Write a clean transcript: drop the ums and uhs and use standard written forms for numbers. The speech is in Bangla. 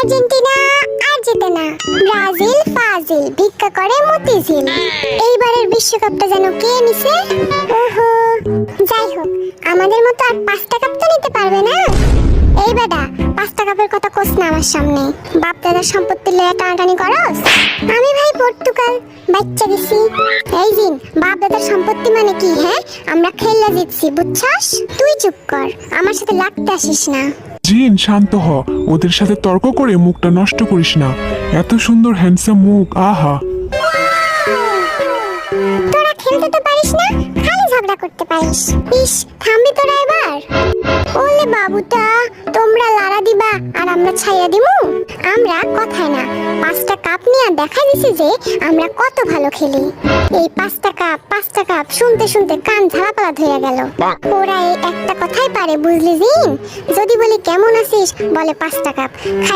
আর্জেন্টিনা আর জেতে না, ব্রাজিল ফাজিল ভিক্ষা করে মতিঝিল। এইবারের বিশ্বকাপটা যেন কে নিছে। ওহো, যাই হোক, আমাদের মতো আর 5টা কাপ তো নিতে পারবে না। এই বেটা, 5টা কাপের কথা কোস না আমার সামনে। বাপ দাদার সম্পত্তি লয়ে টানাটানি করস। আমি ভাই পর্তুগাল বাচ্চা গেছি। এই জিন, বাপ দাদার সম্পত্তি মানে কি? হ্যাঁ, আমরা খেললা জিতছি, বুঝছস? তুই চুপ কর, আমার সাথে লাগতে আসিস না। জিন শান্ত হ, ওদের সাথে তর্ক করে মুখটা নষ্ট করিস না। এত সুন্দর হ্যান্ডসাম মুখ, আহা। তোরা খেলতে তো পারিস না, খালি ঝগড়া করতে পারিস। ইস, থামবি তোরা এবার? ওলে বাবুটা, তোমরা লাড়া দিবা আর আমরা ছাইয়া দিমু? আমরা কথায় না, 5টা কাপ নিয়ে দেখা দিছি যে আমরা কত ভালো খেলি। এই 5টা কাপ শুনতে শুনতে কান ঝালাপালা ধরে গেল। ওরা এই একটা কথাই পারে, বুঝলি জিন? যদি বলি কেমন আছিস, বলে 5টা কাপ খাই।